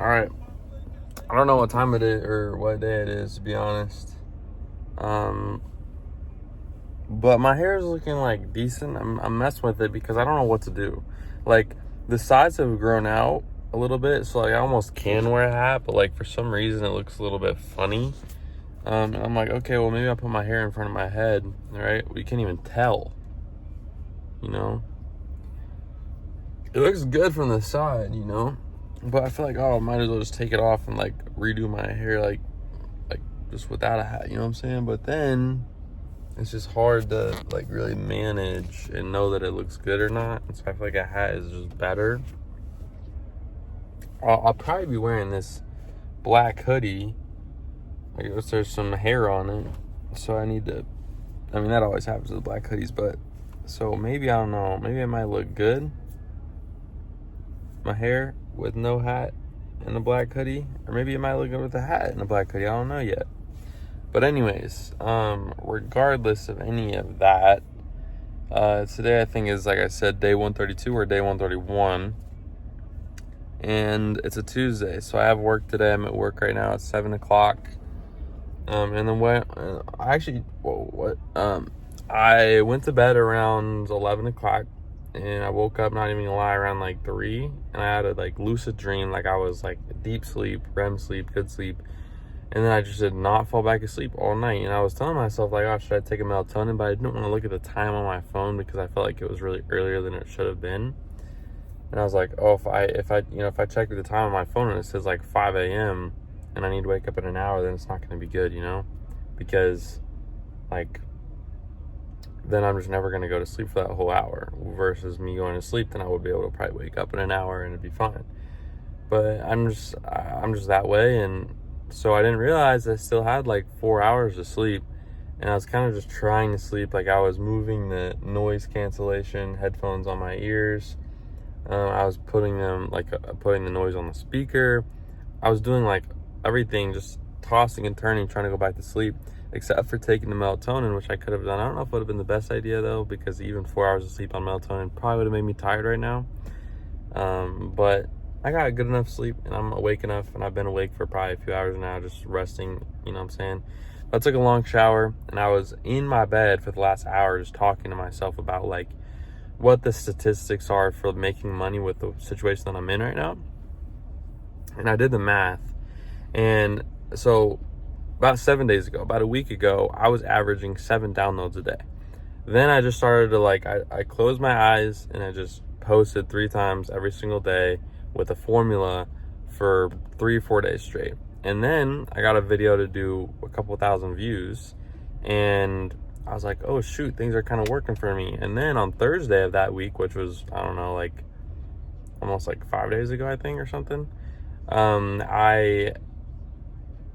All right. I don't know what time it is or what day it is, to be honest. Um, but my hair is looking like decent. I'm messing with it because I don't know what to do. Like the sides have grown out a little bit, so like I almost can wear a hat, but like for some reason it looks a little bit funny. And I'm like, okay, well maybe I'll put my hair in front of my head, right? We can't even tell, you know. It looks good from the side, you know. But I feel like, oh, I might as well just take it off and like redo my hair, like just without a hat, you know what I'm saying? But then it's just hard to like really manage and know that it looks good or not. And so I feel like a hat is just better. I'll probably be wearing this black hoodie. I guess there's some hair on it, so I need to. I mean, that always happens with black hoodies, but so maybe I don't know. Maybe it might look good. My hair with no hat and a black hoodie, or maybe it might look good with a hat and a black hoodie. I don't know yet. But anyways, regardless of any of that, today I think is, like I said, day 132 or day 131, and it's a Tuesday, so I have work today. I'm at work right now at 7 o'clock, and then I went to bed around 11 o'clock, and I woke up, not even gonna lie, around like 3, and I had a like lucid dream, like I was like deep sleep, REM sleep, good sleep. And then I just did not fall back asleep all night. And I was telling myself, like, oh, should I take a melatonin? But I didn't want to look at the time on my phone because I felt like it was really earlier than it should have been. And I was like, oh, if I check the time on my phone and it says like 5 a.m. and I need to wake up in an hour, then it's not going to be good, you know? Because, like, then I'm just never going to go to sleep for that whole hour. Versus me going to sleep, then I would be able to probably wake up in an hour and it'd be fine. But I'm just that way, and so I didn't realize I still had like 4 hours of sleep, and I was kind of just trying to sleep. Like I was moving the noise cancellation headphones on my ears. I was putting putting the noise on the speaker. I was doing like everything, just tossing and turning, trying to go back to sleep, except for taking the melatonin, which I could have done. I don't know if it would have been the best idea though, because even 4 hours of sleep on melatonin probably would have made me tired right now. But I got good enough sleep and I'm awake enough, and I've been awake for probably a few hours now, just resting, you know what I'm saying? But I took a long shower and I was in my bed for the last hour just talking to myself about like what the statistics are for making money with the situation that I'm in right now. And I did the math. And so about 7 days ago, about a week ago, I was averaging 7 downloads a day. Then I just started to I closed my eyes and I just posted 3 times every single day with a formula for 3 or 4 days straight. And then I got a video to do a couple thousand views, and I was like, oh shoot, things are kind of working for me. And then on Thursday of that week, which was, I don't know, like almost like 5 days ago, I think, or something, I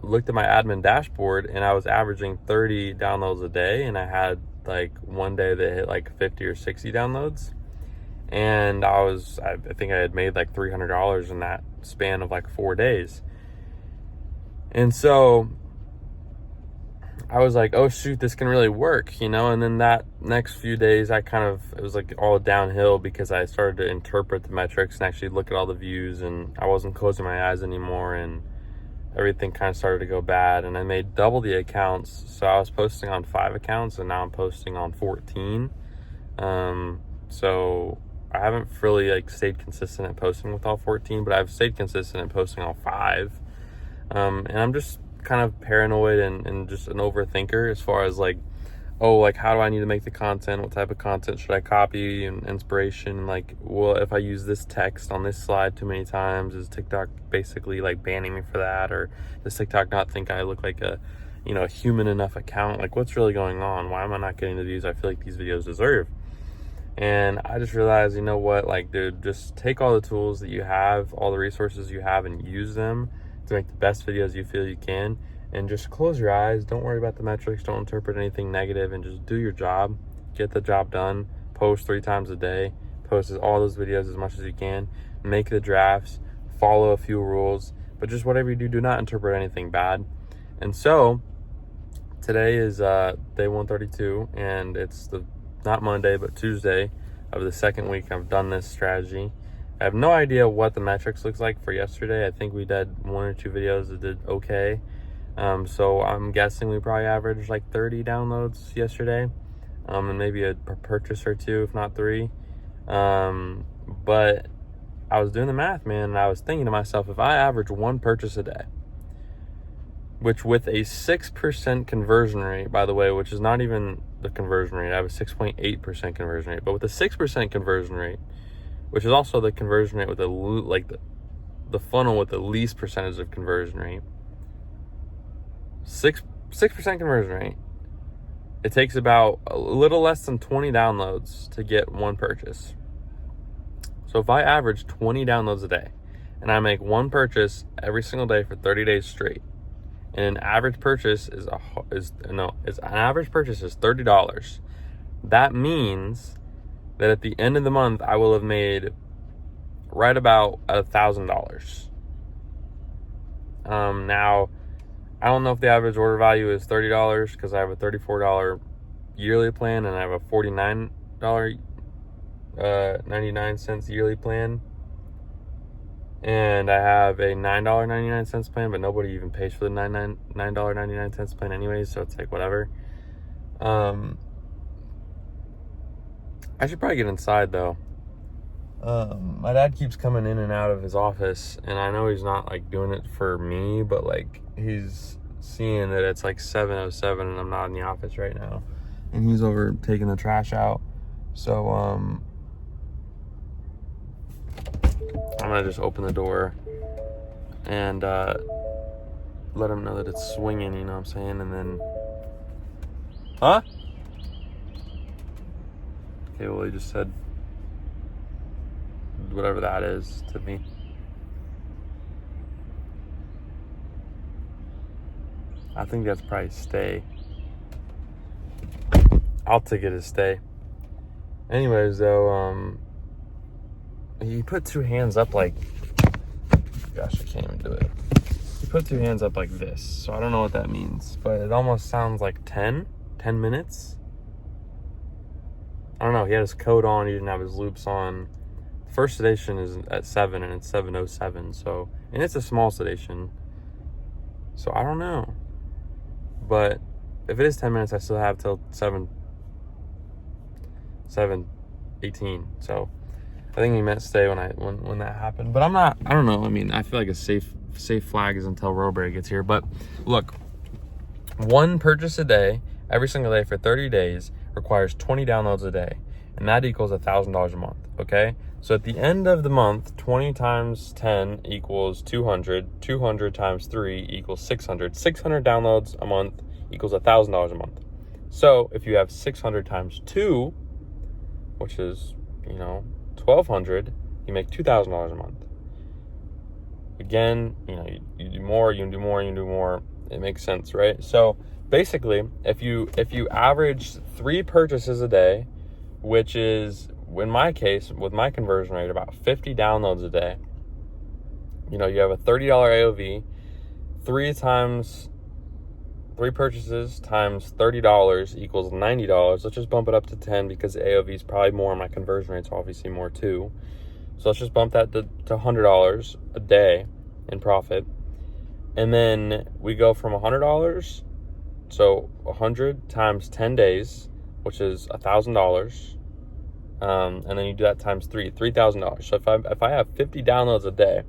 looked at my admin dashboard and I was averaging 30 downloads a day, and I had like one day that hit like 50 or 60 downloads. And I think I had made like $300 in that span of like 4 days. And so I was like, oh shoot, this can really work, you know? And then that next few days, it was like all downhill because I started to interpret the metrics and actually look at all the views, and I wasn't closing my eyes anymore, and everything kind of started to go bad. And I made double the accounts. So I was posting on 5 accounts and now I'm posting on 14. So I haven't really like stayed consistent at posting with all 14, but I've stayed consistent at posting all 5. And I'm just kind of paranoid and just an overthinker as far as like, oh, like how do I need to make the content? What type of content should I copy, and inspiration? Like, well, if I use this text on this slide too many times, is TikTok basically like banning me for that? Or does TikTok not think I look like a human enough account? Like, what's really going on? Why am I not getting the views I feel like these videos deserve? And I just realized, you know what, like, dude, just take all the tools that you have, all the resources you have, and use them to make the best videos you feel you can. And just close your eyes. Don't worry about the metrics. Don't interpret anything negative, and just do your job. Get the job done. Post 3 times a day. Post all those videos as much as you can. Make the drafts. Follow a few rules. But just whatever you do, do not interpret anything bad. And so today is day 132, and it's not Monday, but Tuesday of the second week I've done this strategy. I have no idea what the metrics looks like for yesterday. I think we did 1 or 2 videos that did okay. So I'm guessing we probably averaged like 30 downloads yesterday, and maybe a purchase or 2, if not 3. But I was doing the math, man, and I was thinking to myself, if I average 1 purchase a day, which with a 6% conversion rate, by the way, which is not even the conversion rate, I have a 6.8% conversion rate, but with a 6% conversion rate, which is also the conversion rate with the funnel with the least percentage of conversion rate, 6% conversion rate, it takes about a little less than 20 downloads to get 1 purchase. So if I average 20 downloads a day and I make 1 purchase every single day for 30 days straight, and an average purchase is $30, that means that at the end of the month I will have made right about $1,000. Now I don't know if the average order value is $30 because I have a $34 yearly plan and I have a $49.99 yearly plan, and I have a $9.99 plan, but nobody even pays for the $9.99 plan anyways, so it's like whatever. I should probably get inside though. My dad keeps coming in and out of his office, and I know he's not like doing it for me, but like he's seeing that it's like 7:07 and I'm not in the office right now, and he's over taking the trash out. So I'm gonna just open the door and let him know that it's swinging, you know what I'm saying? And then, okay, well, he just said whatever that is to me. I think that's probably stay. I'll take it as stay. Anyways, though, he put 2 hands up like, gosh, I can't even do it. He put 2 hands up like this, so I don't know what that means, but it almost sounds like 10 minutes. I don't know. He had his coat on. He didn't have his loops on. The first sedation is at 7 and it's 7:07. So, and it's a small sedation. So I don't know. But if it is 10 minutes, I still have till 7:18. So I think he meant stay when that happened. But I don't know. I mean, I feel like a safe flag is until Rowberry gets here. But look, 1 purchase a day, every single day for 30 days requires 20 downloads a day. And that equals $1,000 a month, okay? So at the end of the month, 20 times 10 equals 200. 200 times 3 equals 600. 600 downloads a month equals $1,000 a month. So if you have 600 times 2, which is, 1,200, you make $2,000 a month. Again, you do more, you can do more, you can do more. It makes sense, right? So basically, if you average 3 purchases a day, which is, in my case, with my conversion rate, about 50 downloads a day, you have a $30 AOV, 3 purchases times $30 equals $90. Let's just bump it up to 10 because the AOV is probably more, my conversion rate's obviously more too. So let's just bump that to $100 a day in profit. And then we go from $100, so 100 times 10 days, which is $1,000. And then you do that times 3, $3,000. So if I have 50 downloads a day,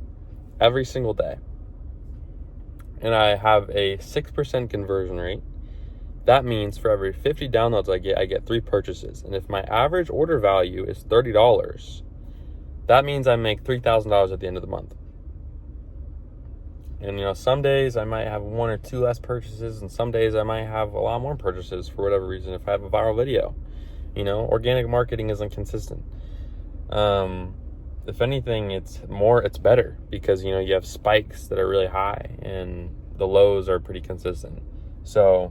every single day, and I have a 6% conversion rate, that means for every 50 downloads I get 3 purchases. And if my average order value is $30, that means I make $3,000 at the end of the month. And some days I might have 1 or 2 less purchases, and some days I might have a lot more purchases for whatever reason if I have a viral video. Organic marketing isn't consistent. If anything, it's better because you have spikes that are really high and the lows are pretty consistent. So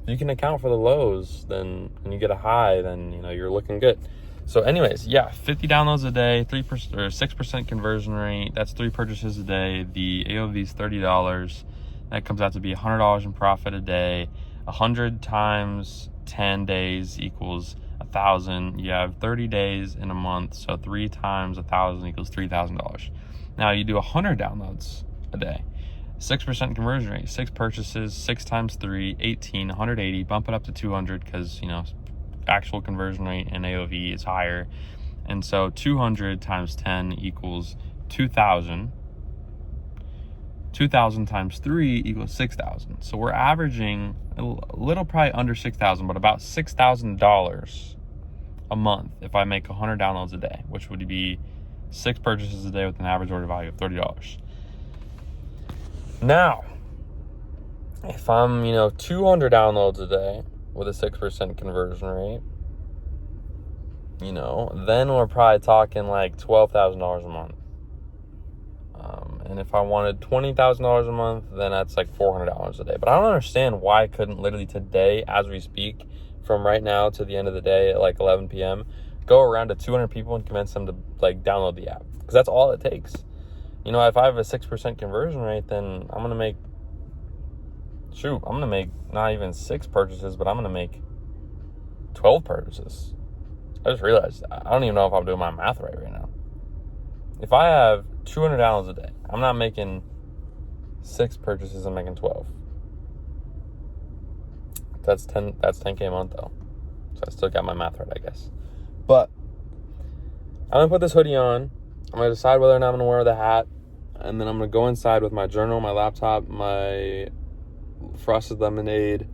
if you can account for the lows, then when you get a high, then you're looking good. So anyways, 50 downloads a day, 3% or 6% conversion rate. That's 3 purchases a day. The AOV is $30. That comes out to be $100 in profit a day. 100 times 10 days equals 1,000. You have 30 days in a month, so 3 times 1,000 equals $3,000. Now you do 100 downloads a day, 6% conversion rate, 6 purchases, 6 times 3, 18, 180. Bump it up to 200 because actual conversion rate and AOV is higher, and so 200 times 10 equals 2,000. 2,000 times 3 equals 6,000. So we're averaging a little probably under 6,000, but about $6,000 a month if I make 100 downloads a day, which would be 6 purchases a day with an average order value of $30. Now, if I'm, 200 downloads a day with a 6% conversion rate, then we're probably talking like $12,000 a month. And if I wanted $20,000 a month, then that's like $400 a day. But I don't understand why I couldn't literally today, as we speak, from right now to the end of the day at like 11 p.m., go around to 200 people and convince them to like download the app. Because that's all it takes. If I have a 6% conversion rate, then I'm going to make not even 6 purchases, but I'm going to make 12 purchases. I just realized I don't even know if I'm doing my math right now. If I have 200 downloads a day, I'm not making 6 purchases, I'm making 12. That's 10K a month though. So I still got my math right, I guess. But I'm gonna put this hoodie on. I'm gonna decide whether or not I'm gonna wear the hat. And then I'm gonna go inside with my journal, my laptop, my frosted lemonade,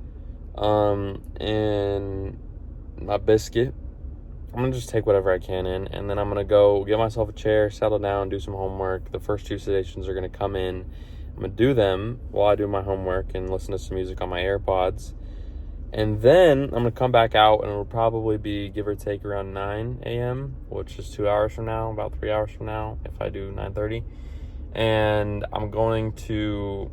and my biscuit. I'm going to just take whatever I can in, and then I'm going to go get myself a chair, settle down, do some homework. The first 2 sedations are going to come in. I'm going to do them while I do my homework and listen to some music on my AirPods. And then I'm going to come back out, and it'll probably be give or take around 9 a.m., which is 2 hours from now, about 3 hours from now, if I do 9:30. And I'm going to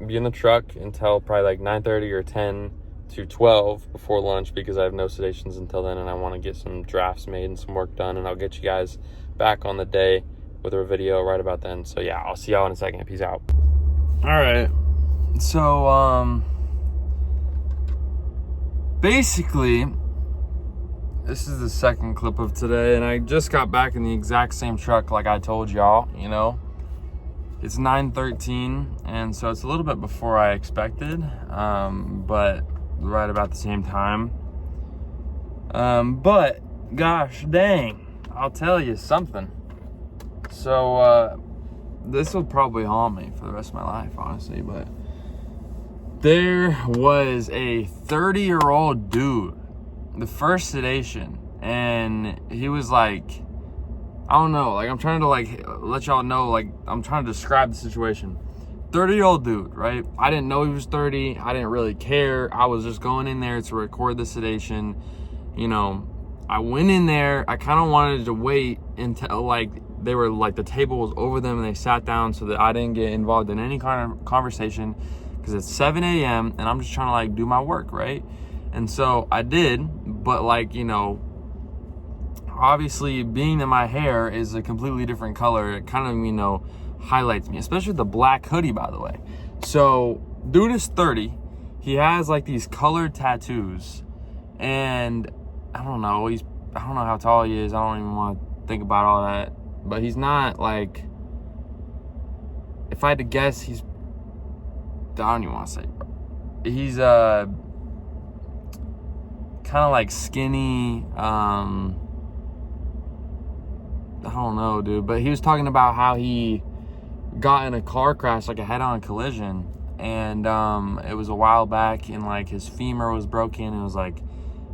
be in the truck until probably like 9:30 or 10 to 12 before lunch, because I have no sedations until then, and I want to get some drafts made and some work done, and I'll get you guys back on the day with a video right about then. So yeah, I'll see y'all in a second. Peace out. All right, so basically this is the second clip of today, and I just got back in the exact same truck like I told y'all. It's 9:13, and so it's a little bit before I expected, but right about the same time. But gosh dang, I'll tell you something. So this will probably haunt me for the rest of my life, honestly, but there was a 30-year-old dude, the first sedation, and he was like, I don't know, like I'm trying to like let y'all know, like I'm trying to describe the situation. 30-year-old dude, right? I didn't know he was 30. I didn't really care. I was just going in there to record the sedation. I went in there. I kind of wanted to wait until like they were like the table was over them and they sat down so that I didn't get involved in any kind of conversation, because it's 7 a.m. and I'm just trying to like do my work, right? And so I did, but like, obviously being that my hair is a completely different color, it kind of, highlights me, especially the black hoodie, by the way. So dude is 30. He has like these colored tattoos, and I don't know how tall he is. I don't even want to think about all that, but he's not like, if I had to guess, I don't even want to say, he's kind of like skinny, I don't know, dude, but he was talking about how he got in a car crash, like a head-on collision, and it was a while back, and like his femur was broken, and it was like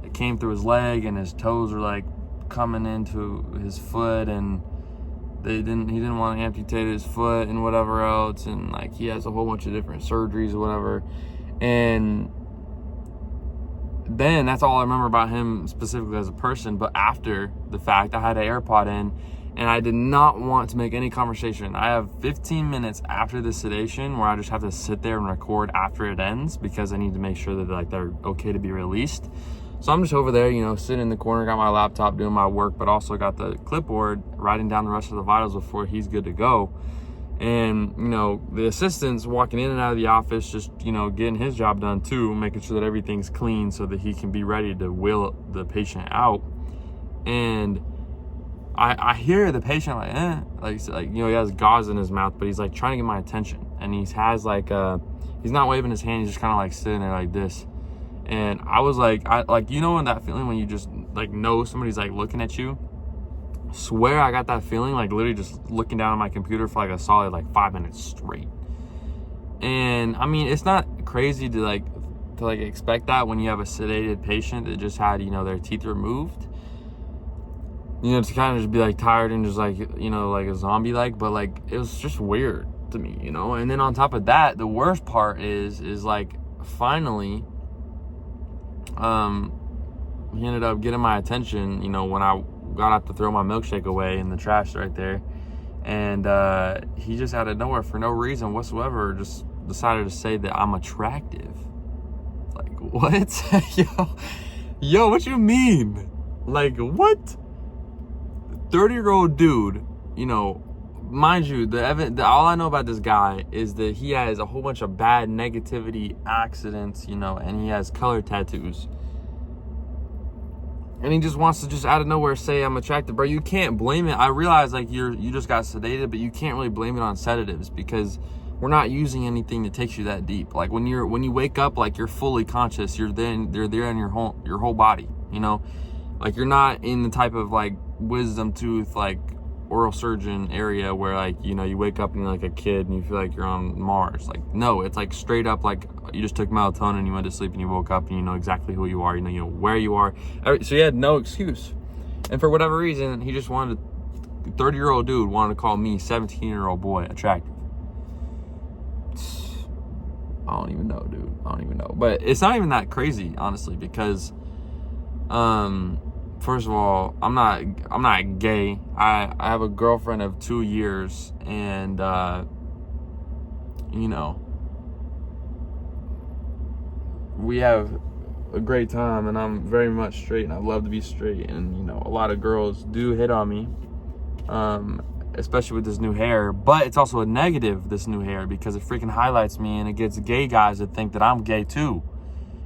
it came through his leg, and his toes were like coming into his foot, and he didn't want to amputate his foot and whatever else, and like he has a whole bunch of different surgeries or whatever. And then that's all I remember about him specifically as a person. But after the fact, I had an AirPod in, and I did not want to make any conversation. I have 15 minutes after the sedation where I just have to sit there and record after it ends, because I need to make sure that like they're okay to be released. So I'm just over there, sitting in the corner, got my laptop doing my work, but also got the clipboard writing down the rest of the vitals before he's good to go. And, the assistant's walking in and out of the office, just, getting his job done too, making sure that everything's clean so that he can be ready to wheel the patient out. And I hear the patient like he has gauze in his mouth, but he's like trying to get my attention, and he has like he's not waving his hand, he's just kind of like sitting there like this. And I was like, when that feeling when you just like know somebody's like looking at you. Swear I got that feeling like literally just looking down at my computer for like a solid like 5 minutes straight. And I mean, it's not crazy to expect that when you have a sedated patient that just had their teeth removed, to kind of just be like tired and just like like a zombie, but like it was just weird to me, and then on top of that, the worst part is like finally he ended up getting my attention when I got up to throw my milkshake away in the trash right there, and he just out of nowhere, for no reason whatsoever, just decided to say that I'm attractive. Like, what? yo, what you mean? Like, what? 30-year-old dude, mind you, all I know about this guy is that he has a whole bunch of bad negativity accidents, and he has color tattoos. And he just wants to just out of nowhere say I'm attractive, bro. You can't blame it. I realize like you just got sedated, but you can't really blame it on sedatives because we're not using anything that takes you that deep. Like when you wake up, like you're fully conscious. You're there in your whole body. Like you're not in the type of like wisdom tooth like oral surgeon area where like you wake up and you're like a kid and you feel like you're on Mars. Like no, it's like straight up like you just took melatonin, you went to sleep, and you woke up and you know exactly who you are, you know where you are. So he had no excuse, and for whatever reason he just wanted 30-year-old dude wanted to call me 17-year-old boy attractive. I don't even know, dude. I don't even know, but it's not even that crazy, honestly, because first of all, I'm not gay. I have a girlfriend of 2 years, and we have a great time, and I'm very much straight, and I love to be straight, and a lot of girls do hit on me, especially with this new hair. But it's also a negative, this new hair, because it freaking highlights me, and it gets gay guys to think that I'm gay too,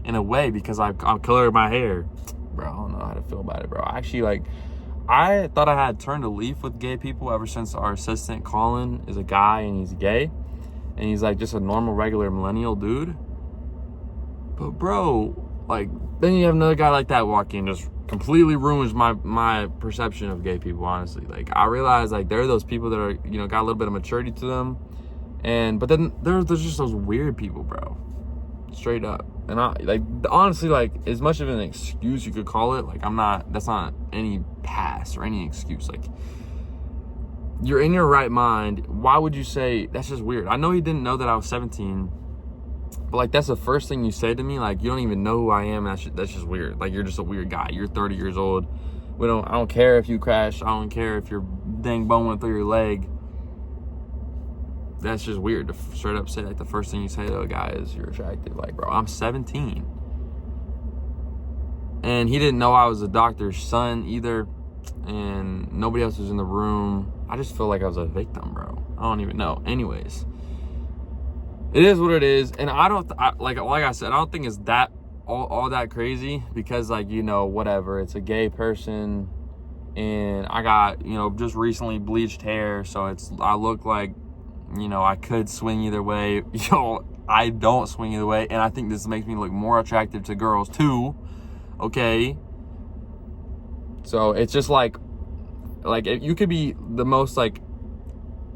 in a way, because I'm coloring my hair. Bro, I don't know how to feel about it, bro. Actually, I thought I had turned a leaf with gay people ever since our assistant Colin is a guy and he's gay, and he's like just a normal regular millennial dude. But bro, like then you have another guy like that walk in, just completely ruins my perception of gay people, honestly. Like I realize like there are those people that are got a little bit of maturity to them, but then there's just those weird people, bro. Straight up. And I like honestly, like as much of an excuse you could call it, like that's not any pass or any excuse. Like you're in your right mind. Why would you say that's just weird? I know he didn't know that I was 17, but like that's the first thing you say to me. Like you don't even know who I am. That's just weird. Like you're just a weird guy. You're 30 years old. I don't care if you crash. I don't care if your dang bone went through your leg. That's just weird to straight up say like the first thing you say to a guy is you're attractive. Like, bro, I'm 17. And he didn't know I was a doctor's son either. And nobody else was in the room. I just feel like I was a victim, bro. I don't even know. Anyways, it is what it is. And like I said, I don't think it's that all that crazy because like, whatever. It's a gay person. And I got, just recently bleached hair. So I look like, I could swing either way. I don't swing either way. And I think this makes me look more attractive to girls too. Okay. So it's just like if you could be the most like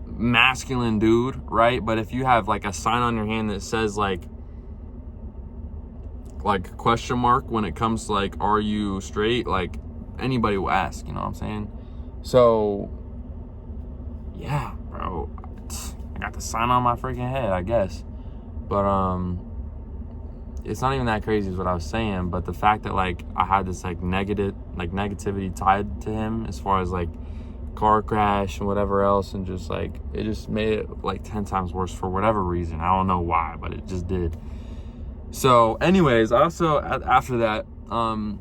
masculine dude, right? But if you have like a sign on your hand that says like question mark when it comes to like, are you straight? Like anybody will ask, you know what I'm saying? So yeah, bro. I got the sign on my freaking head, I guess. But it's not even that crazy is what I was saying, but the fact that like I had this like negativity tied to him as far as like car crash and whatever else, and just like it just made it like 10 times worse for whatever reason. I don't know why, but it just did. So anyways, also after that, I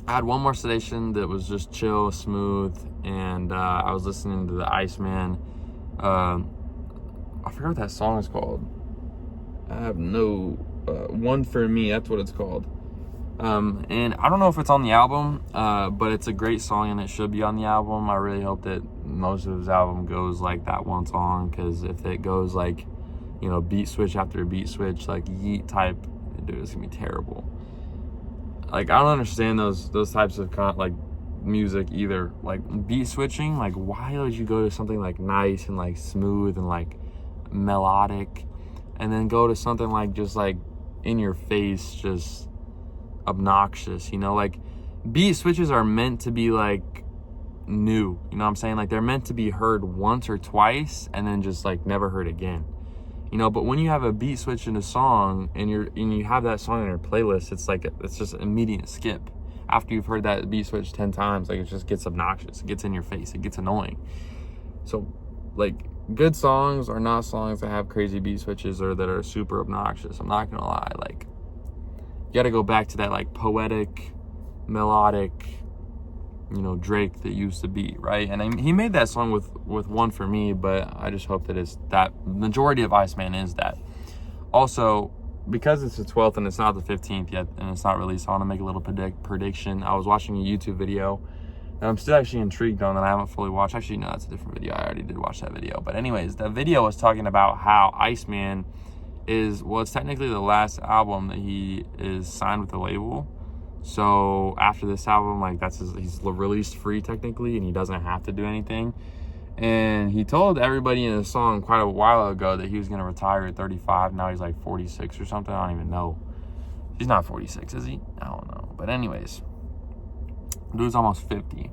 had one more sedation that was just chill, smooth, and I was listening to the Iceman. I forgot what that song is called. I have no One For Me, that's what it's called. And I don't know if it's on the album, but it's a great song and it should be on the album. I really hope that most of his album goes like that one song, because if it goes like, you know, beat switch after beat switch, like Yeet type, dude, it's gonna be terrible. Like, I don't understand those types of like music either. Like beat switching, like why would you go to something like nice and like smooth and like melodic, and then go to something like just like in your face, just obnoxious, you know? Like, beat switches are meant to be like new, you know what I'm saying? Like, they're meant to be heard once or twice and then just like never heard again, you know? But when you have a beat switch in a song and you have that song on your playlist, it's like, it's just an immediate skip after you've heard that beat switch 10 times. Like, it just gets obnoxious, it gets in your face, it gets annoying. So like, good songs are not songs that have crazy beat switches or that are super obnoxious. I'm not gonna lie. Like, you got to go back to that like poetic, melodic, you know, Drake that used to be, right? And he made that song with One For Me, but I just hope that it's that majority of Iceman is that. Also, because it's the 12th and it's not the 15th yet and it's not released, I want to make a little prediction. I was watching a YouTube video and I'm still actually intrigued on that. I haven't fully watched. Actually, no, that's a different video. I already did watch that video. But anyways, the video was talking about how Iceman is, well, it's technically the last album that he is signed with the label. So after this album, like, he's released free technically, and he doesn't have to do anything. And he told everybody in the song quite a while ago that he was going to retire at 35. Now he's like 46 or something. I don't even know. He's not 46, is he? I don't know. But anyways, dude's almost 50.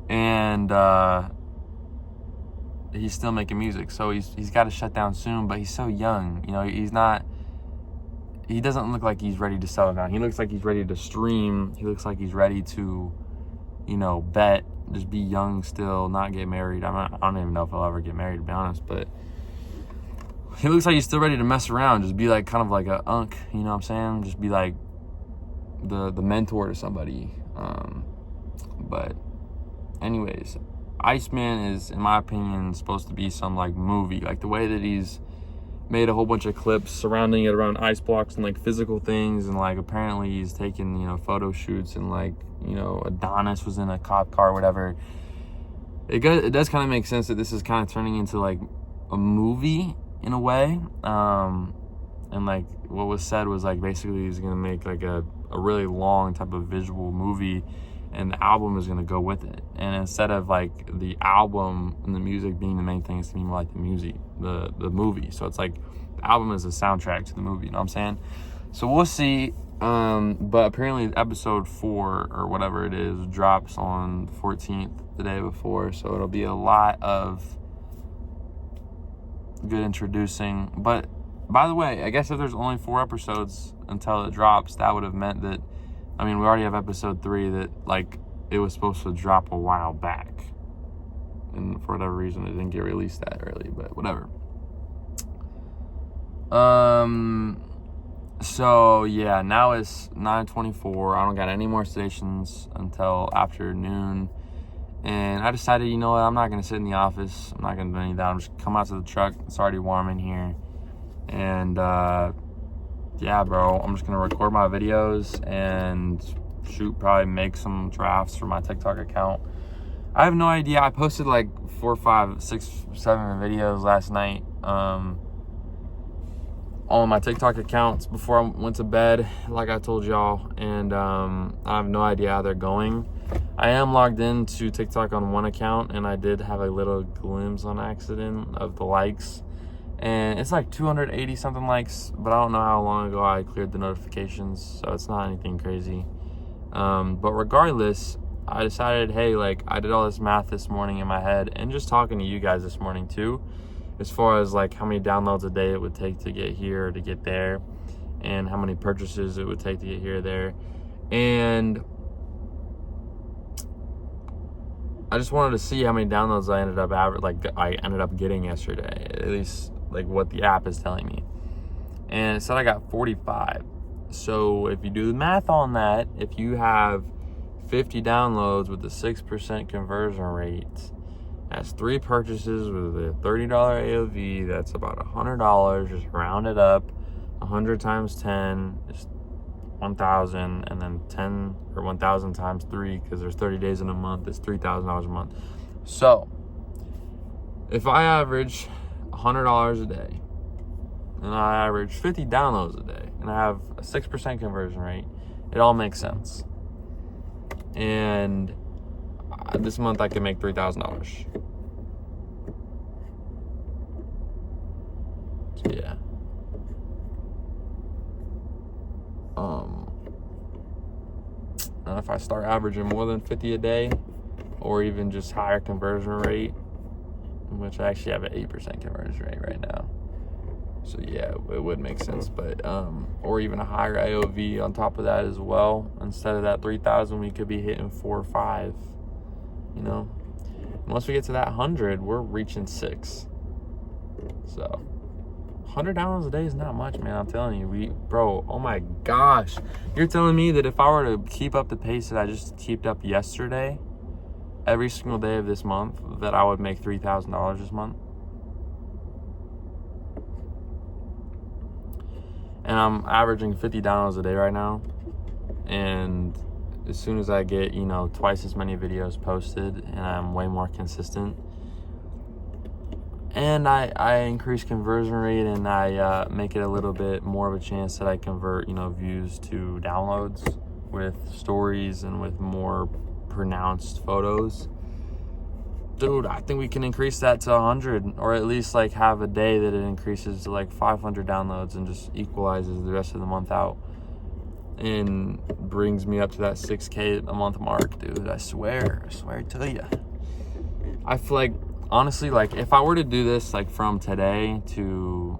And he's still making music, so he's got to shut down soon. But he's so young, you know. He doesn't look like he's ready to settle down. He looks like he's ready to stream. He looks like he's ready to, you know, bet, just be young still, not get married. I don't even know if he'll ever get married, to be honest. But he looks like he's still ready to mess around, just be like kind of like a unk, you know what I'm saying? Just be like the mentor to somebody. But anyways, Iceman is, in my opinion, supposed to be some like movie. Like, the way that he's made a whole bunch of clips surrounding it around ice blocks and like physical things, and like apparently he's taken, you know, photo shoots, and like, you know, Adonis was in a cop car or whatever. It does kind of make sense that this is kind of turning into like a movie in a way. And like what was said was like basically he's gonna make like a really long type of visual movie, and the album is gonna go with it. And instead of like the album and the music being the main thing, it's gonna be more like the music, the movie. So it's like the album is a soundtrack to the movie, you know what I'm saying? So we'll see. But apparently episode 4 or whatever it is drops on the 14th, the day before. So it'll be a lot of good introducing. But by the way, I guess if there's only 4 episodes until it drops, that would have meant that, I mean, we already have episode 3 that, like, it was supposed to drop a while back. And for whatever reason, it didn't get released that early, but whatever. So, yeah, now it's 9:24. I don't got any more stations until after noon. And I decided, you know what, I'm not going to sit in the office. I'm not going to do any of that. I'm just come out to the truck. It's already warm in here. And, yeah, bro, I'm just going to record my videos and probably make some drafts for my TikTok account. I have no idea. I posted like 4, 5, 6, 7 videos last night on my TikTok accounts before I went to bed, like I told y'all. And I have no idea how they're going. I am logged into TikTok on one account, and I did have a little glimpse on accident of the likes. And it's like 280 something likes, but I don't know how long ago I cleared the notifications, so it's not anything crazy. But regardless, I decided, hey, like, I did all this math this morning in my head, and just talking to you guys this morning too, as far as like how many downloads a day it would take to get here or to get there, and how many purchases it would take to get here or there. And I just wanted to see how many downloads I ended up getting yesterday, at least like what the app is telling me. And it said I got 45. So if you do the math on that, if you have 50 downloads with a 6% conversion rate, that's 3 purchases with a $30 AOV. That's about $100. Just round it up. 100 times 10 is 1,000, and then 10 or 1,000 times 3, because there's 30 days in a month, it's $3,000 a month. So if I average $100 a day and I average 50 downloads a day and I have a 6% conversion rate, it all makes sense. And this month I can make $3,000. So yeah. And if I start averaging more than 50 a day, or even just higher conversion rate, which I actually have an 8% conversion rate right now. So yeah, it would make sense. But or even a higher AOV on top of that as well. Instead of that 3,000, we could be hitting 4 or 5. You know, and once we get to that 100, we're reaching 6. So 100 downloads a day is not much, man. I'm telling you, bro. Oh my gosh, you're telling me that if I were to keep up the pace that I just kept up yesterday, every single day of this month, that I would make $3,000 this month? And I'm averaging 50 downloads a day right now. And as soon as I get, you know, twice as many videos posted and I'm way more consistent, and I increase conversion rate, and I make it a little bit more of a chance that I convert, you know, views to downloads with stories and with more pronounced photos, dude, I think we can increase that to 100, or at least like have a day that it increases to like 500 downloads and just equalizes the rest of the month out and brings me up to that 6K a month mark, dude. I swear to you. I feel like, honestly, like if I were to do this like from today to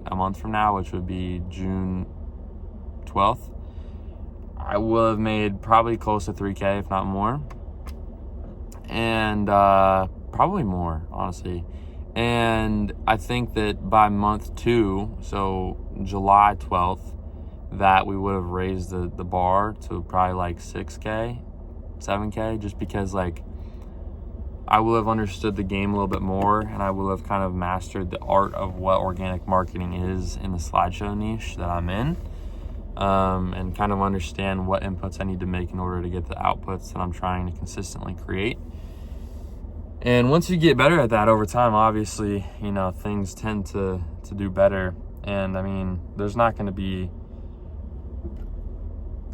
a month from now, which would be June 12th, I will have made probably close to 3K, if not more. And probably more, honestly. And I think that by month 2, so July 12th, that we would have raised the bar to probably like 6K, 7K, just because like I will have understood the game a little bit more, and I will have kind of mastered the art of what organic marketing is in the slideshow niche that I'm in, and kind of understand what inputs I need to make in order to get the outputs that I'm trying to consistently create. And once you get better at that over time, obviously, you know, things tend to do better. And I mean, there's not going to be,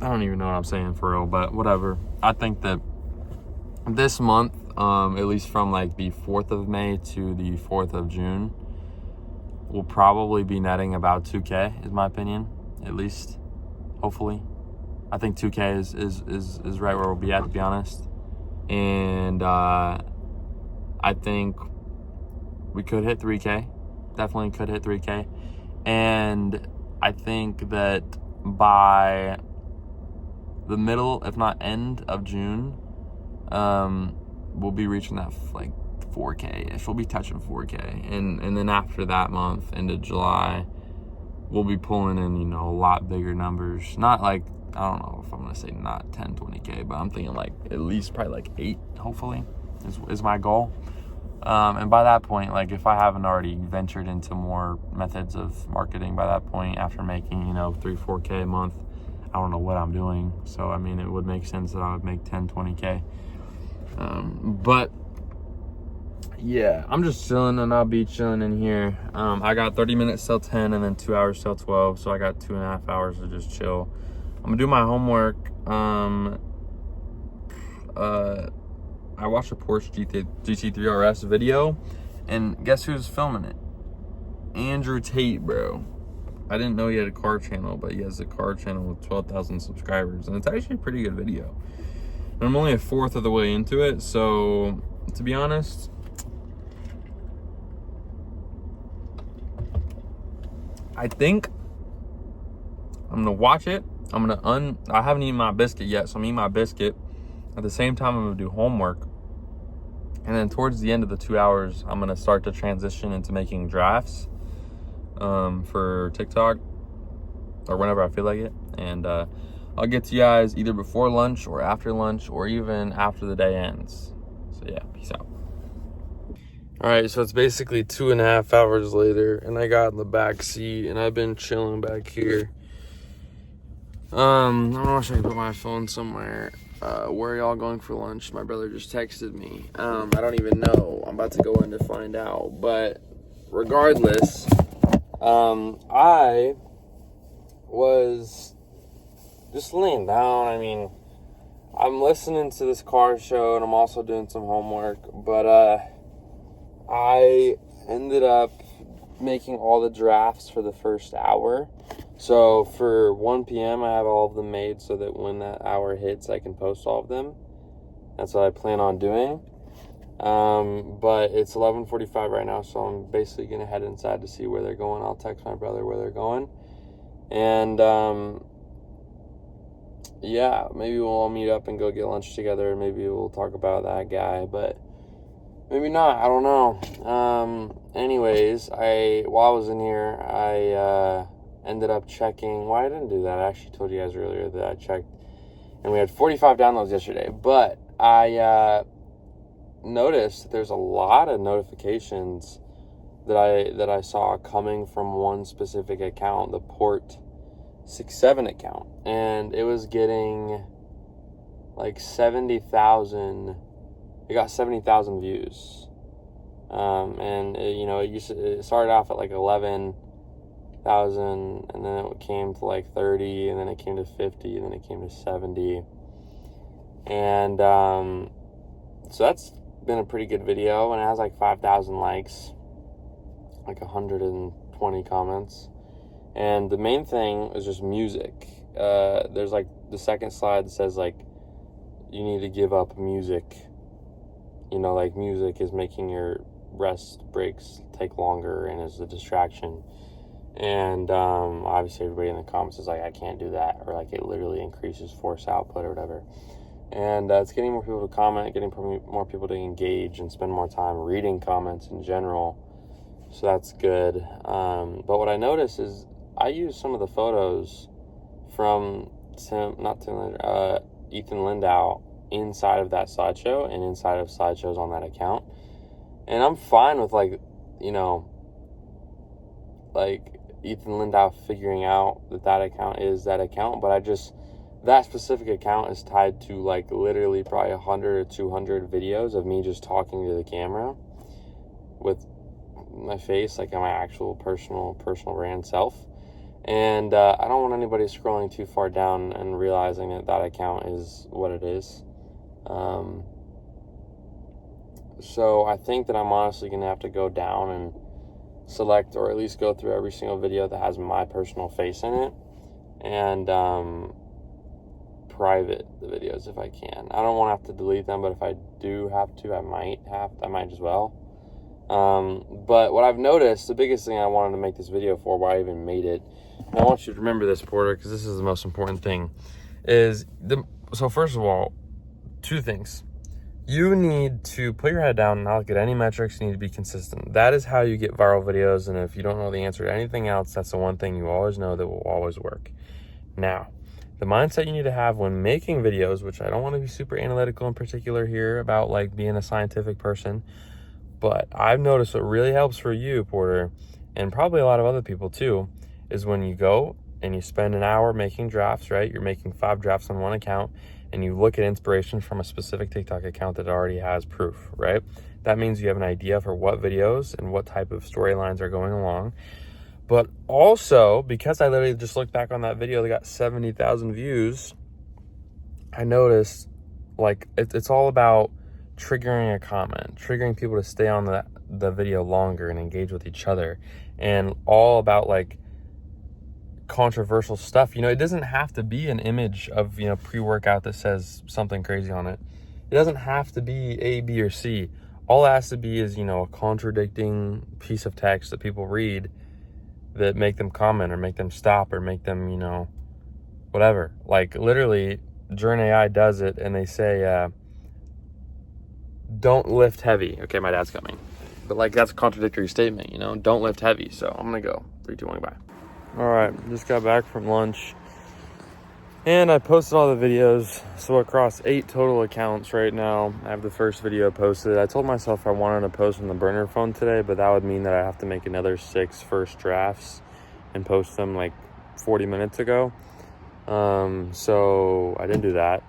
I don't even know what I'm saying for real, but whatever. I think that this month, at least from like the 4th of May to the 4th of June, we'll probably be netting about 2K, is my opinion, at least, hopefully. I think 2K is right where we'll be at, to be honest. And I think we could hit 3K, definitely could hit 3K. And I think that by the middle, if not end of June, we'll be reaching that like 4K-ish. We'll be touching 4K. And then after that month, into July, we'll be pulling in, you know, a lot bigger numbers. Not like, I don't know if I'm going to say not 10, 20K, but I'm thinking like at least probably like 8, hopefully, is my goal. And by that point, like if I haven't already ventured into more methods of marketing by that point, after making, you know, 3, 4K a month, I don't know what I'm doing. So, I mean, it would make sense that I would make 10, 20K. But yeah, I'm just chilling, and I'll be chilling in here. I got 30 minutes till 10 and then 2 hours till 12. So I got 2.5 hours to just chill. I'm gonna do my homework. I watched a Porsche GT3 RS video, and guess who's filming it? Andrew Tate, bro. I didn't know he had a car channel, but he has a car channel with 12,000 subscribers, and it's actually a pretty good video. And I'm only a fourth of the way into it, so to be honest, I think I'm gonna watch it. I haven't eaten my biscuit yet, so I'm eating my biscuit. At the same time, I'm gonna do homework. And then towards the end of the 2 hours, I'm gonna start to transition into making drafts for TikTok, or whenever I feel like it. And I'll get to you guys either before lunch or after lunch, or even after the day ends. So yeah, peace out. All right, so it's basically 2.5 hours later, and I got in the back seat, and I've been chilling back here. I wish I could put my phone somewhere. Where are y'all going for lunch? My brother just texted me. I don't even know. I'm about to go in to find out. But regardless, I was just laying down. I mean, I'm listening to this car show and I'm also doing some homework. But I ended up making all the drafts for the first hour. So for 1 p.m. I have all of them made so that when that hour hits I can post all of them. That's what I plan on doing. But it's 11:45 right now, so I'm basically gonna head inside to see where they're going. I'll text my brother where they're going. And yeah, maybe we'll all meet up and go get lunch together. Maybe we'll talk about that guy, but maybe not. I don't know. Anyways, while I was in here, I ended up checking. Well, I didn't do that. I actually told you guys earlier that I checked, and we had 45 downloads yesterday. But I noticed there's a lot of notifications that I saw coming from one specific account, the Port 67 account, and it was getting like 70,000. It got 70,000 views, and it started off at like 11,000, and then it came to like 30, and then it came to 50, and then it came to 70, and so that's been a pretty good video, and it has like 5,000 likes, like 120 comments, and the main thing is just music. There's like the second slide that says like you need to give up music. Like music is making your rest breaks take longer and is a distraction. And obviously everybody in the comments is like, I can't do that, or like it literally increases force output or whatever. And it's getting more people to comment, getting more people to engage and spend more time reading comments in general. So that's good. But what I noticed is I use some of the photos from Ethan Lindau inside of that slideshow and inside of slideshows on that account. And I'm fine with like Ethan Lindau figuring out that account is that account, but that specific account is tied to like literally probably 100 or 200 videos of me just talking to the camera with my face, like my actual personal brand self. And I don't want anybody scrolling too far down and realizing that account is what it is. So I think that I'm honestly going to have to go down and select, or at least go through every single video that has my personal face in it, and private the videos if I can. I don't want to have to delete them, but if I do have to, I might as well. But what I've noticed, the biggest thing I wanted to make this video for, why I even made it, and I want you to remember this, Porter, because this is the most important thing, so first of all, two things. You need to put your head down and not look at any metrics. You need to be consistent. That is how you get viral videos. And if you don't know the answer to anything else, that's the one thing you always know that will always work. Now, the mindset you need to have when making videos, which I don't want to be super analytical in particular here about like being a scientific person, but I've noticed what really helps for you, Porter, and probably a lot of other people too, is when you go and you spend an hour making drafts, right? You're making 5 drafts on one account, and you look at inspiration from a specific TikTok account that already has proof, right? That means you have an idea for what videos and what type of storylines are going along. But also, because I literally just looked back on that video that got 70,000 views, I noticed like it's all about triggering a comment, triggering people to stay on the video longer and engage with each other, and all about like controversial stuff. It doesn't have to be an image of pre-workout that says something crazy on it. It doesn't have to be A, B, or C. All it has to be is a contradicting piece of text that people read that make them comment or make them stop or make them whatever. Like literally Journey AI does it, and they say don't lift heavy. Okay, my dad's coming, but like that's a contradictory statement. Don't lift heavy. So I'm gonna go 3, 2, 1, bye. All right, just got back from lunch, and I posted all the videos. So across 8 total accounts right now, I have the first video posted. I told myself I wanted to post on the burner phone today, but that would mean that I have to make another 6 first drafts and post them like 40 minutes ago. So I didn't do that.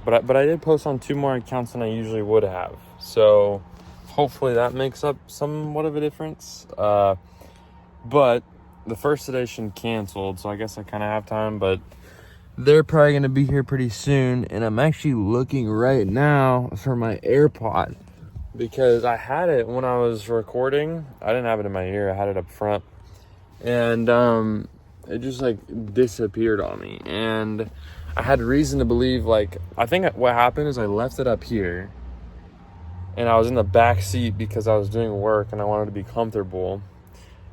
But I did post on 2 more accounts than I usually would have. So hopefully that makes up somewhat of a difference. But the first edition canceled, so I guess I kind of have time, but they're probably going to be here pretty soon. And I'm actually looking right now for my AirPod because I had it when I was recording. I didn't have it in my ear. I had it up front. And it just like disappeared on me. And I had reason to believe, like, I think what happened is I left it up here. And I was in the back seat because I was doing work and I wanted to be comfortable.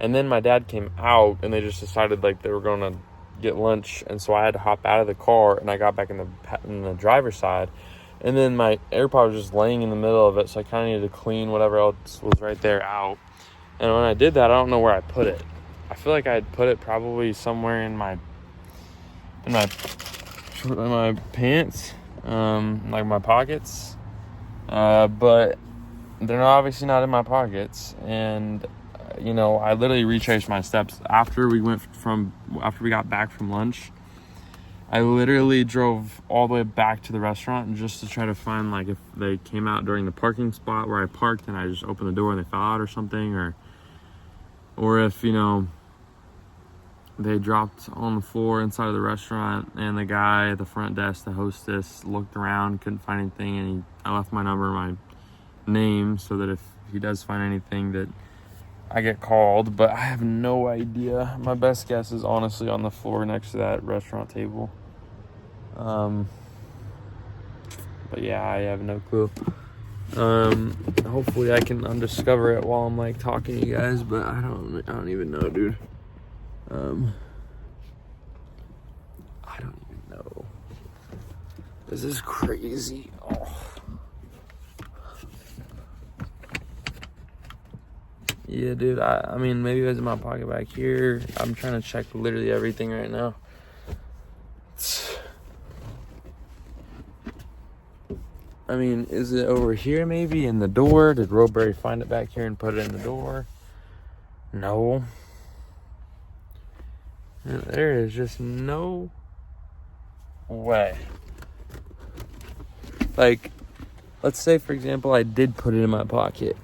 And then my dad came out and they just decided like they were going to get lunch. And so I had to hop out of the car and I got back in the driver's side. And then my AirPod was just laying in the middle of it. So I kind of needed to clean whatever else was right there out. And when I did that, I don't know where I put it. I feel like I had put it probably somewhere in my pants, like my pockets. But they're obviously not in my pockets. And you know, I literally retraced my steps after we got back from lunch. I literally drove all the way back to the restaurant just to try to find, like, if they came out during the parking spot where I parked and I just opened the door and they fell out or something, or if, you know, they dropped on the floor inside of the restaurant and the guy at the front desk, the hostess, looked around, couldn't find anything, and I left my number, my name, so that if he does find anything that I get called. But I have no idea. My best guess is honestly on the floor next to that restaurant table. But yeah, I have no clue. Hopefully I can undiscover it while I'm like talking to you guys, but I don't even know, dude. I don't even know. This is crazy. Oh. Yeah, dude, I mean, maybe it was in my pocket back here. I'm trying to check literally everything right now. I mean, is it over here maybe in the door? Did Roberry find it back here and put it in the door? No. And there is just no way. Like, let's say, for example, I did put it in my pocket.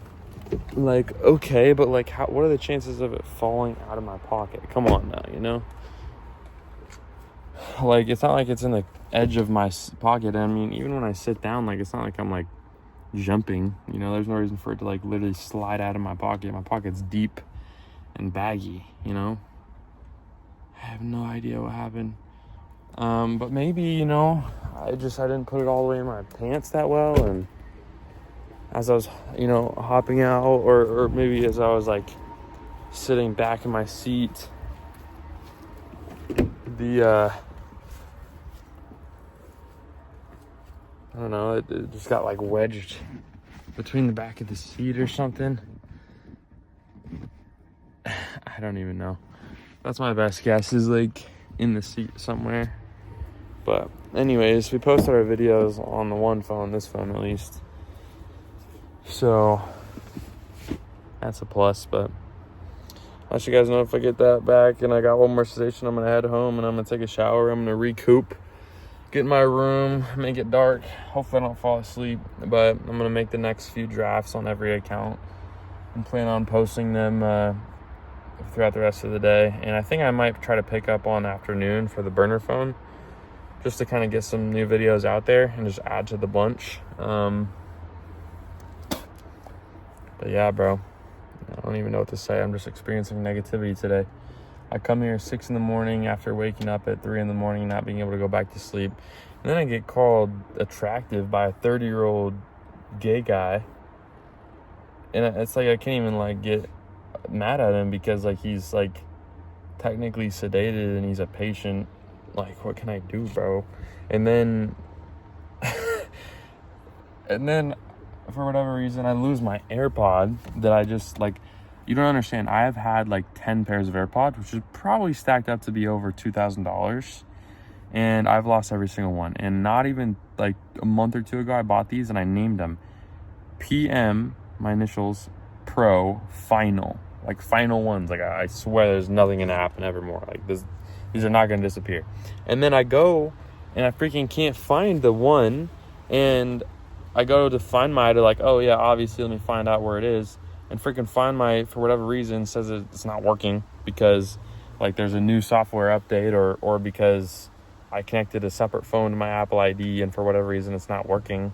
Like, okay, but like, what are the chances of it falling out of my pocket? Come on now, you know? Like, it's not like it's in the edge of my pocket. I mean, even when I sit down, like, it's not like I'm like jumping, you know? There's no reason for it to like literally slide out of my pocket. My pocket's deep and baggy, you know? I have no idea what happened. But maybe, you know, I didn't put it all the way in my pants that well, and as I was, you know, hopping out, or maybe as I was like sitting back in my seat, I don't know, it just got like wedged between the back of the seat or something. I don't even know. That's my best guess, is like in the seat somewhere. But anyways, we posted our videos on the one phone, this phone at least. So that's a plus. But I'll let you guys know if I get that back and I got one more station. I'm gonna head home and I'm gonna take a shower. I'm gonna recoup, get in my room, make it dark. Hopefully I don't fall asleep, but I'm gonna make the next few drafts on every account and plan on posting them throughout the rest of the day. And I think I might try to pick up on afternoon for the burner phone, just to kind of get some new videos out there and just add to the bunch. But yeah, bro, I don't even know what to say. I'm just experiencing negativity today. I come here 6 a.m. after waking up at 3 a.m, not being able to go back to sleep. And then I get called attractive by a 30-year-old gay guy. And it's like I can't even like get mad at him because like he's like technically sedated and he's a patient. Like, what can I do, bro? And then for whatever reason I lose my AirPod that I just like, you don't understand. I have had like 10 pairs of AirPods, which is probably stacked up to be over $2,000, and I've lost every single one. And not even like a month or two ago I bought these and I named them PM, my initials, Pro Final, like final ones. Like I swear there's nothing gonna happen ever more. Like these are not gonna disappear. And then I go and I freaking can't find the one, and I go to find my to like, oh yeah, obviously let me find out where it is, and freaking find my, for whatever reason, says it's not working because like there's a new software update, or because I connected a separate phone to my Apple ID and for whatever reason it's not working.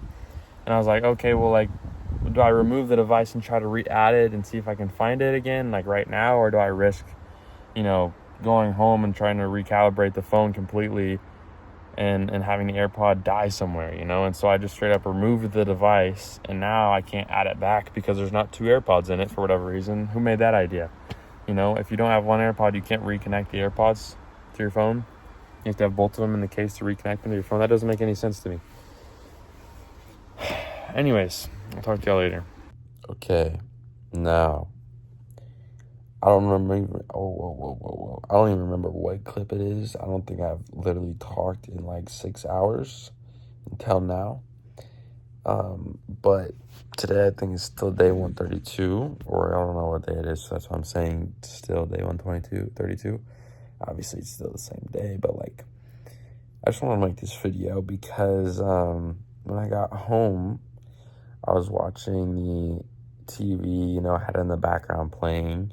And I was like, okay, well, like, do I remove the device and try to re-add it and see if I can find it again, like right now, or do I risk, going home and trying to recalibrate the phone completely and having the AirPod die somewhere, And so I just straight up removed the device, and now I can't add it back because there's not two AirPods in it for whatever reason. Who made that idea? If you don't have one AirPod, you can't reconnect the AirPods to your phone. You have to have both of them in the case to reconnect them to your phone. That doesn't make any sense to me. Anyways, I'll talk to y'all later. Okay, now, I don't remember, I don't even remember what clip it is. I don't think I've literally talked in like 6 hours until now. But today I think it's still day 132, or I don't know what day it is, so that's why I'm saying still day 132. Obviously it's still the same day, but like, I just want to make this video because when I got home, I was watching the TV, I had it in the background playing,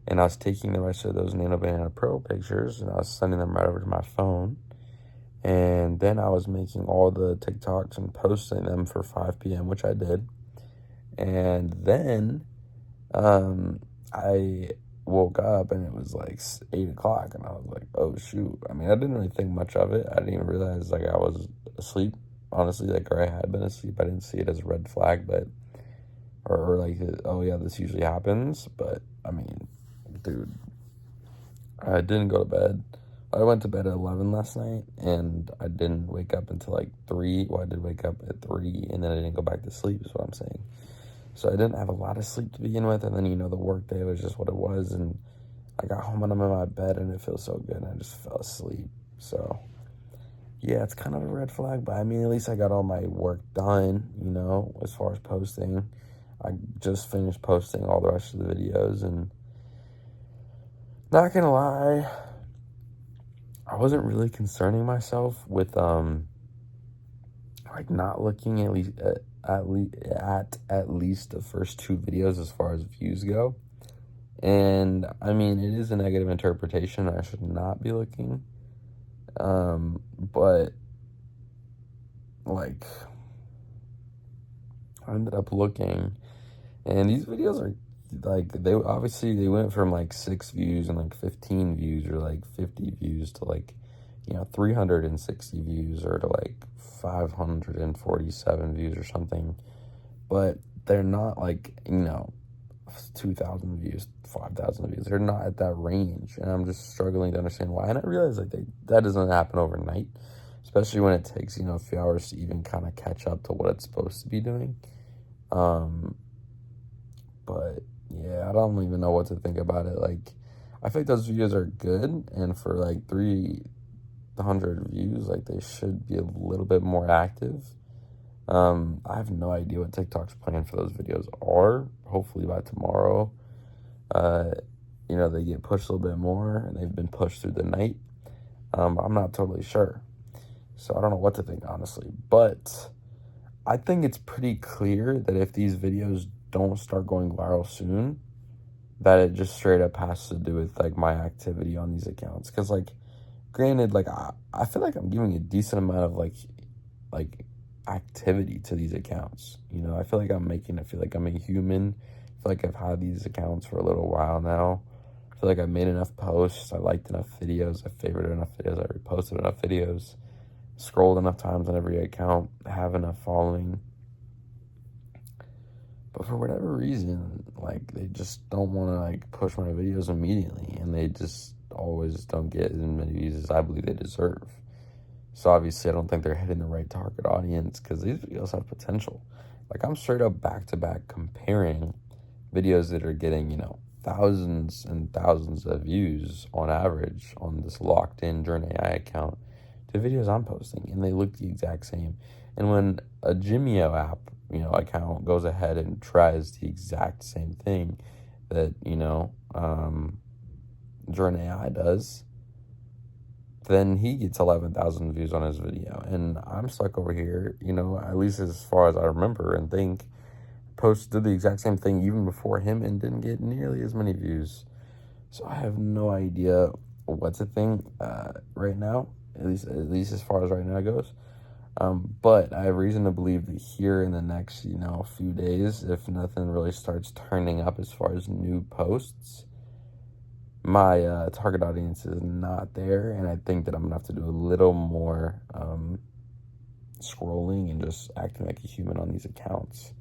and I was taking the rest of those Nano Banana Pro pictures, and I was sending them right over to my phone. And then I was making all the TikToks and posting them for 5 p.m., which I did. And then I woke up and it was like 8 o'clock, and I was like, oh shoot. I mean, I didn't really think much of it. I didn't even realize like I was asleep, honestly, like, or I had been asleep. I didn't see it as a red flag, but or like, oh yeah, this usually happens. But I mean, dude, I didn't go to bed. I went to bed at 11 last night, and I didn't wake up until like 3. Well, I did wake up at 3, and then I didn't go back to sleep, is what I'm saying. So I didn't have a lot of sleep to begin with, and then, the work day was just what it was, and I got home and I'm in my bed, and it feels so good, and I just fell asleep. So, yeah, it's kind of a red flag, but I mean, at least I got all my work done, as far as posting. I just finished posting all the rest of the videos, and not gonna lie, I wasn't really concerning myself with like not looking at least at least the first 2 videos as far as views go. And I mean, it is a negative interpretation. I should not be looking. But like, I ended up looking, and these videos are like, they went from like 6 views and like 15 views or like 50 views to like 360 views or to like 547 views or something. But they're not like 2,000 views, 5,000 views. They're not at that range, and I'm just struggling to understand why. And I realize like that doesn't happen overnight, especially when it takes a few hours to even kind of catch up to what it's supposed to be doing. But yeah, I don't even know what to think about it. Like, I think those videos are good, and for like 300 views, like, they should be a little bit more active. I have no idea what TikTok's plan for those videos are. Hopefully by tomorrow, they get pushed a little bit more, and they've been pushed through the night. I'm not totally sure, so I don't know what to think, honestly. But I think it's pretty clear that if these videos don't start going viral soon, that it just straight up has to do with like my activity on these accounts. Because like, granted, like, I feel like I'm giving a decent amount of like activity to these accounts. I feel like I'm making it feel like I'm a human. I feel like I've had these accounts for a little while now. I feel like I made enough posts, I liked enough videos, I favorited enough videos, I reposted enough videos, scrolled enough times on every account, have enough following. But for whatever reason, like, they just don't want to like push my videos immediately, and they just always don't get as many views as I believe they deserve. So obviously I don't think they're hitting the right target audience, because these videos have potential. Like, I'm straight up back-to-back comparing videos that are getting, thousands and thousands of views on average on this locked-in Journey AI account to videos I'm posting, and they look the exact same. And when a Jimeo app, account goes ahead and tries the exact same thing, that, Jordan AI does, then he gets 11,000 views on his video. And I'm stuck over here, at least as far as I remember and think, did the exact same thing even before him and didn't get nearly as many views. So I have no idea what to think right now, at least as far as right now goes. But I have reason to believe that here in the next, few days, if nothing really starts turning up as far as new posts, my target audience is not there, and I think that I'm gonna have to do a little more scrolling and just acting like a human on these accounts.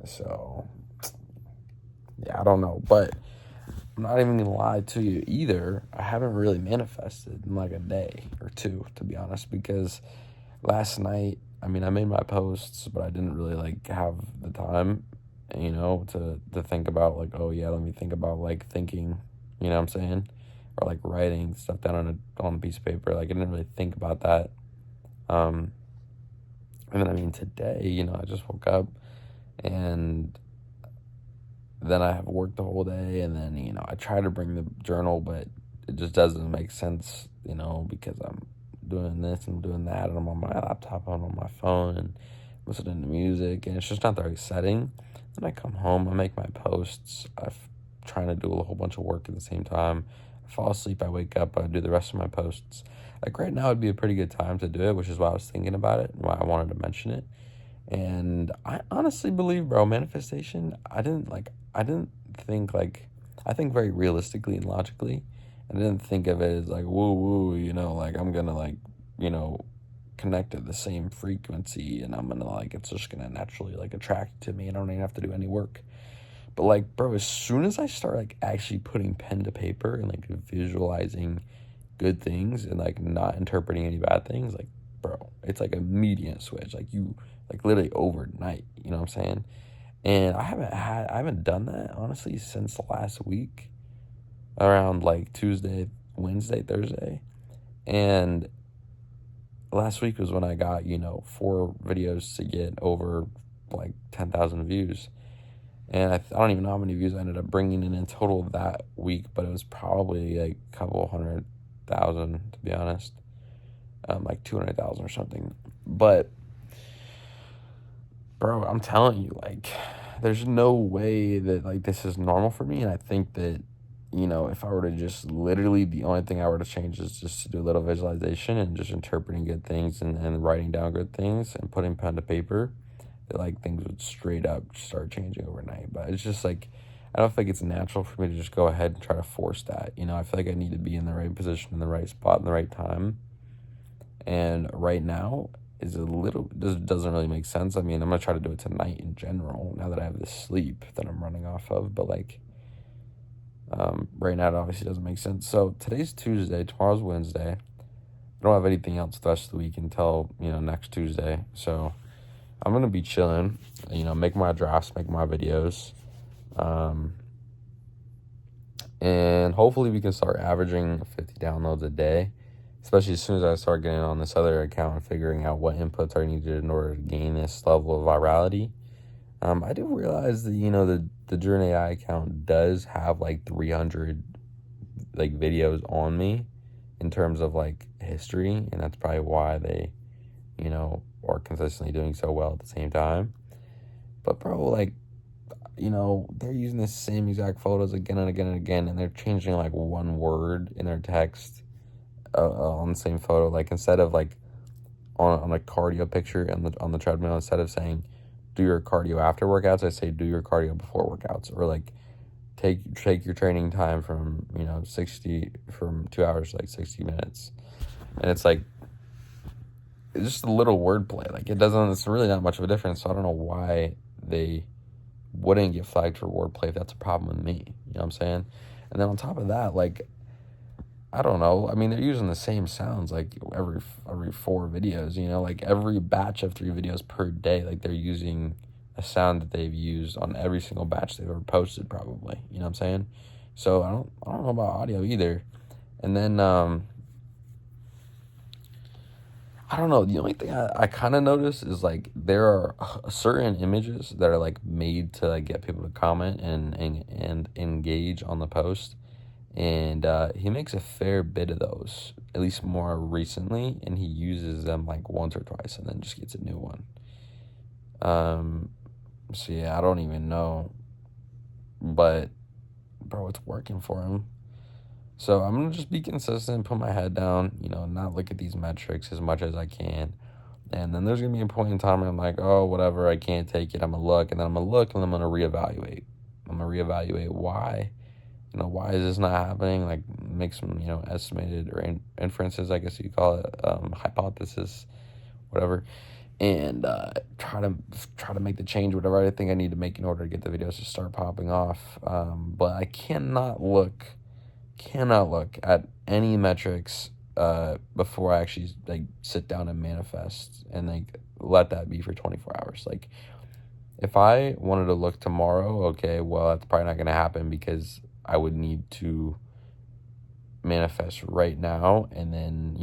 So yeah, I don't know, but I'm not even gonna lie to you either. I haven't really manifested in like a day or two, to be honest, because last night, I made my posts, but I didn't really like have the time, to think about like, oh yeah, let me think about like thinking, you know what I'm saying? Or like writing stuff down on a piece of paper. Like I didn't really think about that. And then today, I just woke up and then I have worked the whole day, and then, I try to bring the journal, but it just doesn't make sense, because I'm doing this and doing that, and I'm on my laptop, I'm on my phone, and listening to music, and it's just not the right setting. Then I come home, I make my posts, I'm trying to do a whole bunch of work at the same time. I fall asleep, I wake up, I do the rest of my posts. Like right now would be a pretty good time to do it, which is why I was thinking about it and why I wanted to mention it. And I honestly believe, bro, manifestation, I didn't think like, I think very realistically and logically. I didn't think of it as like, woo woo, like I'm gonna like, connect at the same frequency, and I'm gonna like, it's just gonna naturally like attract to me. I don't even have to do any work. But like, bro, as soon as I start like actually putting pen to paper and like visualizing good things and like not interpreting any bad things, like, bro, it's like immediate switch. Like like literally overnight, you know what I'm saying? And I haven't done that honestly since last week, around like Tuesday, Wednesday, Thursday. And last week was when I got, 4 videos to get over like 10,000 views. And I don't even know how many views I ended up bringing in total that week, but it was probably like a couple 100,000, to be honest. Like 200,000 or something. But bro, I'm telling you, like, there's no way that like this is normal for me. And I think that, if I were to just literally, the only thing I were to change is just to do a little visualization and just interpreting good things and writing down good things and putting pen to paper, that like things would straight up start changing overnight. But it's just like, I don't think it's natural for me to just go ahead and try to force that. I feel like I need to be in the right position, in the right spot, in the right time. And right now is doesn't really make sense. I'm gonna try to do it tonight in general, now that I have this sleep that I'm running off of. But like, right now it obviously doesn't make sense. So today's Tuesday, tomorrow's Wednesday. I don't have anything else the rest of the week until, next Tuesday. So I'm gonna be chilling, make my drafts, make my videos. And hopefully we can start averaging 50 downloads a day, especially as soon as I start getting on this other account and figuring out what inputs are needed in order to gain this level of virality. I do realize that, the Jordan AI account does have like 300 like videos on me in terms of like history, and that's probably why they, are consistently doing so well at the same time. But bro, like, they're using the same exact photos again and again and again, and they're changing like one word in their text on the same photo. Like, instead of like on a cardio picture on the treadmill, instead of saying do your cardio after workouts, I say do your cardio before workouts. Or like take your training time from 2 hours to like 60 minutes. And it's like, it's just a little wordplay. Like, it's really not much of a difference. So I don't know why they wouldn't get flagged for wordplay if that's a problem with me. You know what I'm saying? And then on top of that, like, I don't know. They're using the same sounds like every 4 videos, like every batch of 3 videos per day. Like, they're using a sound that they've used on every single batch they've ever posted, probably. You know what I'm saying? So I don't know about audio either. And then I don't know. The only thing I kind of notice is like there are certain images that are like made to like get people to comment and engage on the post, and he makes a fair bit of those, at least more recently, and he uses them like once or twice and then just gets a new one. So yeah, I don't even know, but bro, it's working for him. So I'm gonna just be consistent, put my head down, not look at these metrics as much as I can. And then there's gonna be a point in time where I'm like, oh, whatever, I can't take it. I'm gonna look, and then I'm gonna look, and then I'm gonna reevaluate. I'm gonna reevaluate why. Why is this not happening? Like, make some, estimated or inferences, I guess you call it, hypothesis, whatever, and try to make the change, whatever I think I need to make in order to get the videos to start popping off. But I cannot look at any metrics before I actually like sit down and manifest and like let that be for 24 hours. Like, if I wanted to look tomorrow, okay, well, that's probably not going to happen because I would need to manifest right now, and then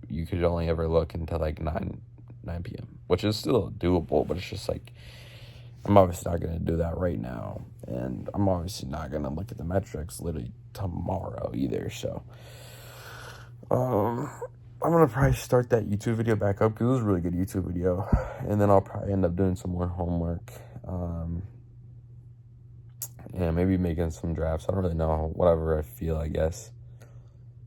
you could only ever look until like 9 p.m., which is still doable, but it's just like I'm obviously not going to do that right now, and I'm obviously not going to look at the metrics literally tomorrow either. So I'm going to probably start that YouTube video back up because it was a really good YouTube video, and then I'll probably end up doing some more homework. Yeah, maybe making some drafts. I don't really know. Whatever I feel, I guess.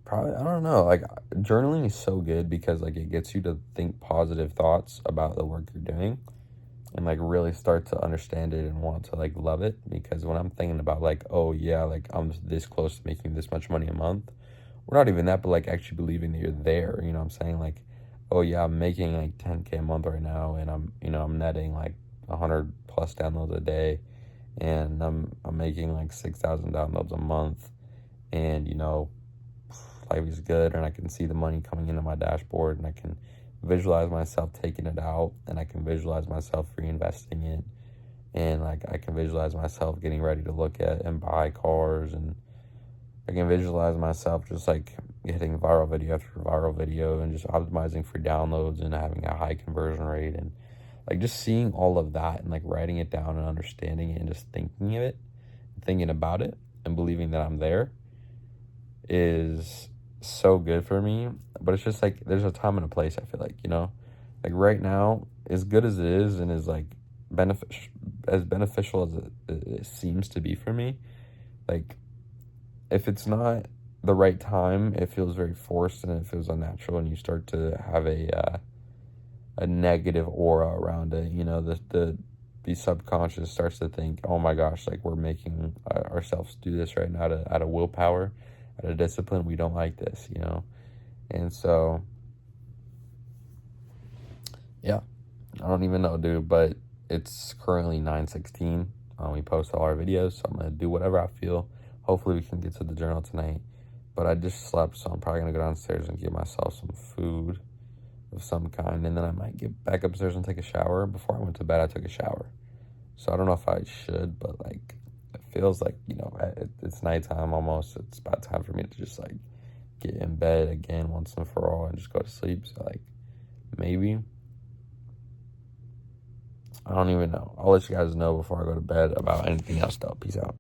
Probably, I don't know. Like, journaling is so good because, like, it gets you to think positive thoughts about the work you're doing and, like, really start to understand it and want to, like, love it. Because when I'm thinking about, like, oh, yeah, like, I'm this close to making this much money a month, or not even that, but, like, actually believing that you're there, you know what I'm saying? Like, oh, yeah, I'm making, like, 10K a month right now, and I'm netting, like, 100 plus downloads a day, and I'm making like 6,000 downloads a month, and life is good, and I can see the money coming into my dashboard, and I can visualize myself taking it out, and I can visualize myself reinvesting it, and like I can visualize myself getting ready to look at and buy cars, and I can visualize myself just like hitting viral video after viral video and just optimizing for downloads and having a high conversion rate, and like just seeing all of that and like writing it down and understanding it and just thinking of it, thinking about it and believing that I'm there is so good for me. But it's just like there's a time and a place, I feel like, like right now, as good as it is and as like beneficial as it seems to be for me, like if it's not the right time, it feels very forced and it feels unnatural, and you start to have a negative aura around it. The subconscious starts to think, oh my gosh, like we're making ourselves do this right now out of willpower, out of discipline. We don't like this, and so yeah, I don't even know, dude, but it's currently 9:16. We post all our videos, so I'm gonna do whatever I feel. Hopefully we can get to the journal tonight, but I just slept, so I'm probably gonna go downstairs and give myself some food of some kind, and then I might get back upstairs and take a shower. Before I went to bed, I took a shower, so I don't know if I should, but like it feels like it's nighttime almost. It's about time for me to just like get in bed again once and for all and just go to sleep. So like maybe, I don't even know. I'll let you guys know before I go to bed about anything else though. Peace out.